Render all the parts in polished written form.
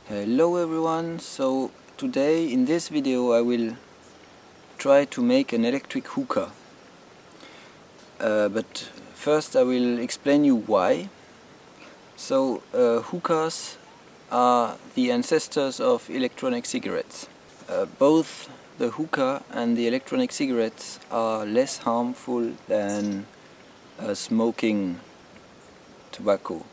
Hello everyone, so today in this video I will try to make an electric hookah. But first I will explain you why. So hookahs are the ancestors of electronic cigarettes. Both the hookah and the electronic cigarettes are less harmful than smoking tobacco,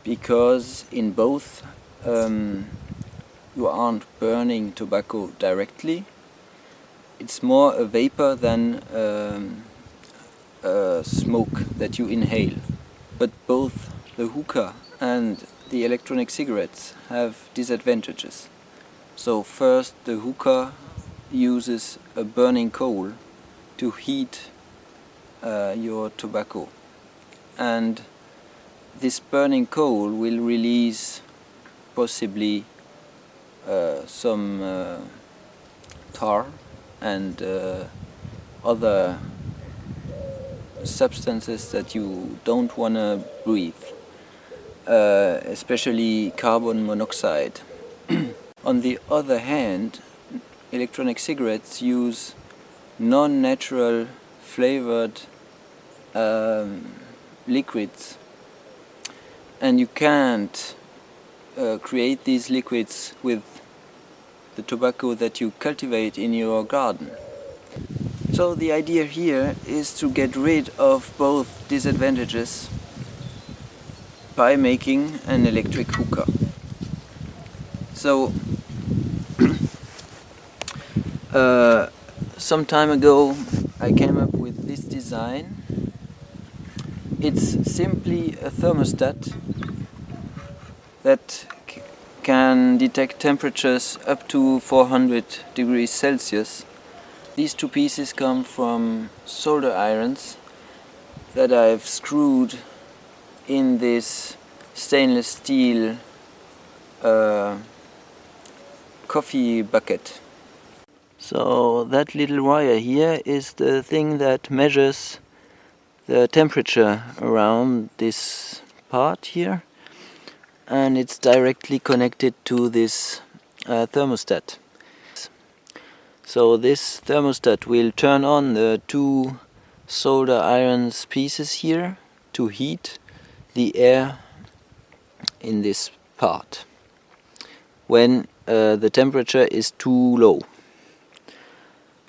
because in both you aren't burning tobacco directly. It's more a vapor than smoke that you inhale. But both the hookah and the electronic cigarettes have disadvantages. So first, the hookah uses a burning coal to heat your tobacco, and this burning coal will release possibly some tar and other substances that you don't want to breathe, especially carbon monoxide. On the other hand, electronic cigarettes use non-natural flavored liquids, and you can't create these liquids with the tobacco that you cultivate in your garden. So the idea here is to get rid of both disadvantages by making an electric hookah. So some time ago I came up with this design. It's simply a thermostat that can detect temperatures up to 400 degrees Celsius. These two pieces come from solder irons that I've screwed in this stainless steel coffee bucket. So that little wire here is the thing that measures the temperature around this part here, and it's directly connected to this thermostat. So this thermostat will turn on the two solder irons pieces here to heat the air in this part when the temperature is too low,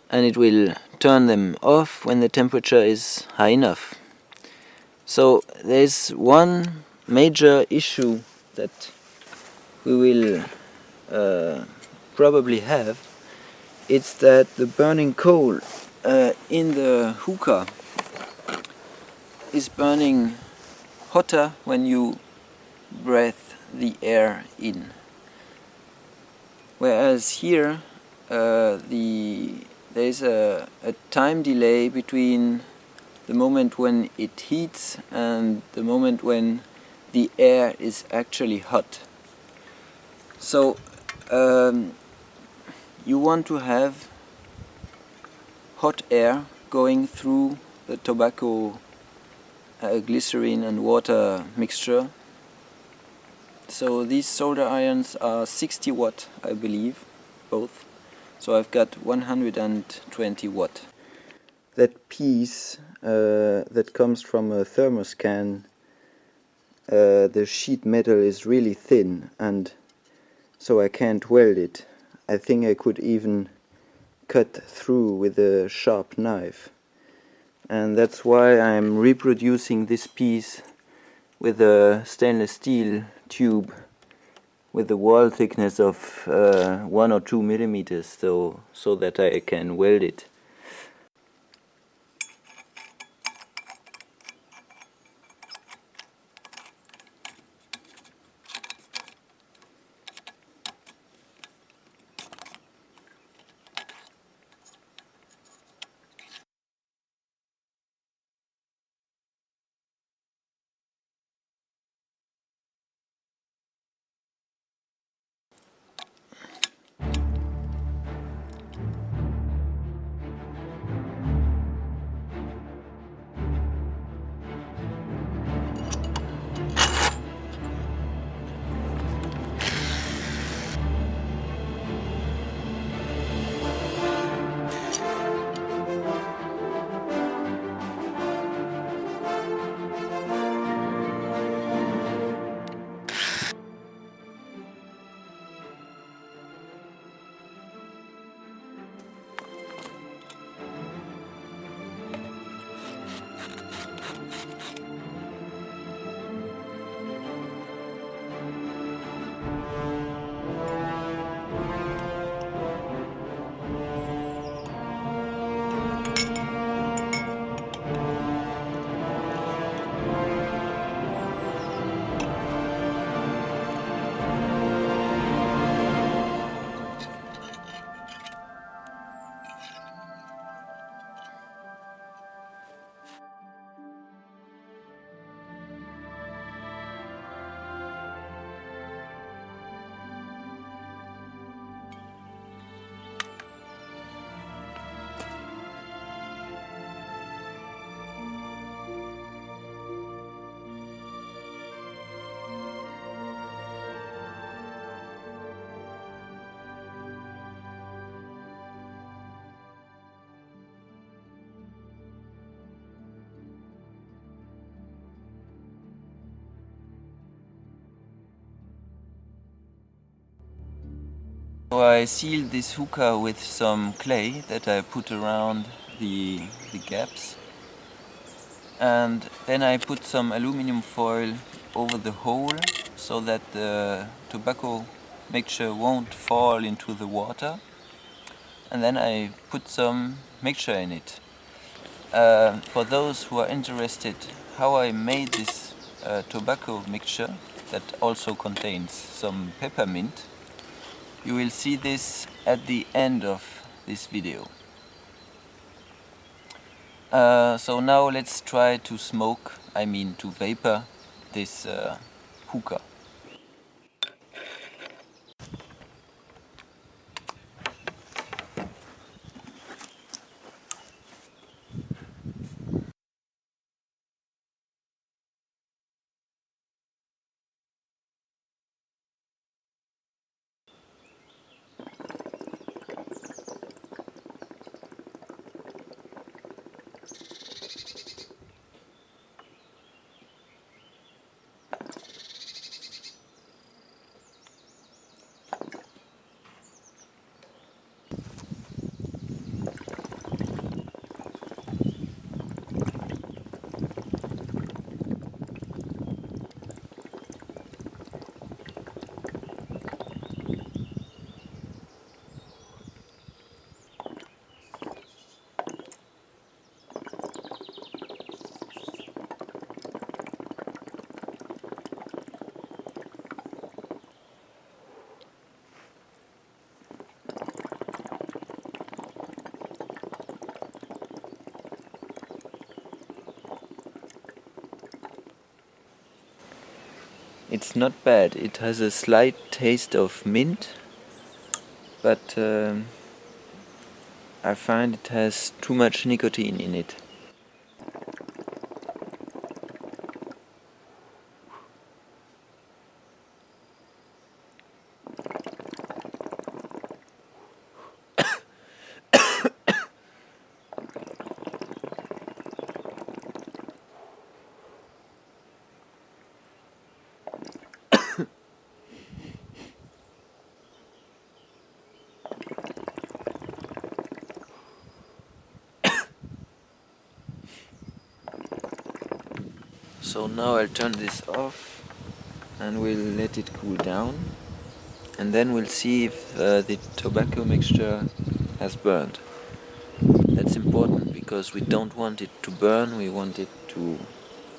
and it will turn them off when the temperature is high enough. So there's one major issue that we will probably have. It's that the burning coal in the hookah is burning hotter when you breathe the air in, whereas here there's a time delay between the moment when it heats and the moment when the air is actually hot. So you want to have hot air going through the tobacco glycerin and water mixture. So these solder irons are 60 watt, I believe, both. So I've got 120 watt. That piece that comes from a thermoscan, the sheet metal is really thin, and so I can't weld it. I think I could even cut through with a sharp knife, and that's why I'm reproducing this piece with a stainless steel tube with a wall thickness of 1 or 2 millimeters, so that I can weld it. So I sealed this hookah with some clay that I put around the gaps, and then I put some aluminum foil over the hole so that the tobacco mixture won't fall into the water, and then I put some mixture in it. For those who are interested how I made this tobacco mixture that also contains some peppermint, you will see this at the end of this video. So now let's try to smoke, to vapor this hookah. It's not bad. It has a slight taste of mint, but I find it has too much nicotine in it. So now I'll turn this off and we'll let it cool down, and then we'll see if the tobacco mixture has burned. That's important because we don't want it to burn, we want it to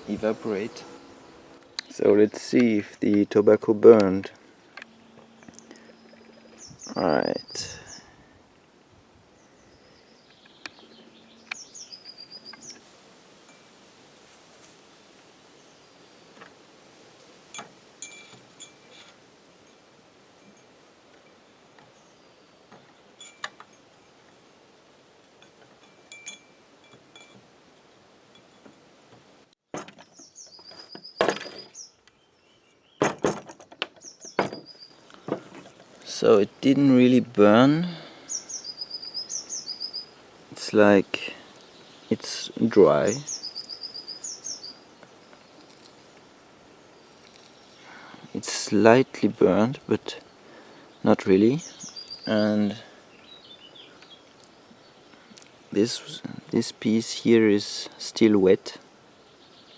evaporate. So let's see if the tobacco burned. Alright. So it didn't really burn. It's like it's dry. It's slightly burnt, but not really. And this piece here is still wet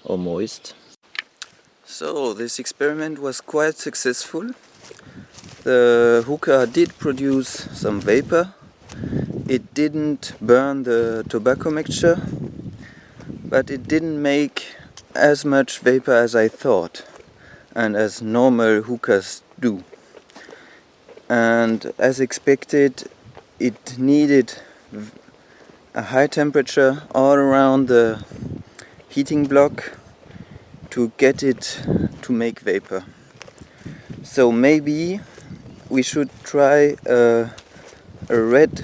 or moist. So this experiment was quite successful. The hookah did produce some vapor. It didn't burn the tobacco mixture, but it didn't make as much vapor as I thought and as normal hookahs do. And as expected, it needed a high temperature all around the heating block to get it to make vapor. So maybe we should try a red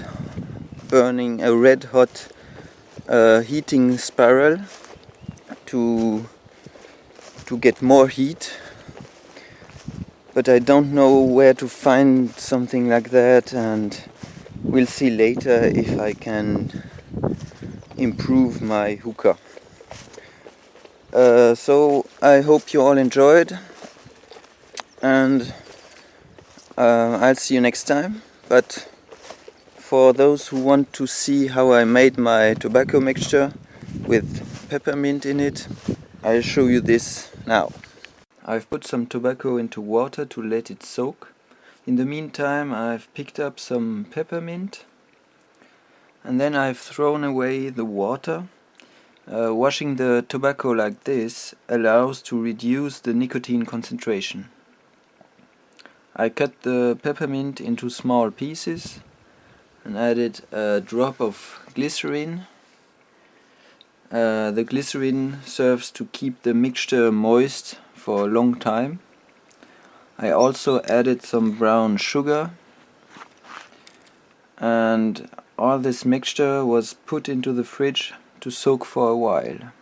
hot heating spiral to get more heat, but I don't know where to find something like that, and we'll see later if I can improve my hookah. So I hope you all enjoyed, and I'll see you next time. but for those who want to see how I made my tobacco mixture with peppermint in it, I'll show you this now. I've put some tobacco into water to let it soak. In the meantime, I've picked up some peppermint and then I've thrown away the water. Washing the tobacco like this allows to reduce the nicotine concentration. I cut the peppermint into small pieces and added a drop of glycerin. The glycerin serves to keep the mixture moist for a long time. I also added some brown sugar, and all this mixture was put into the fridge to soak for a while.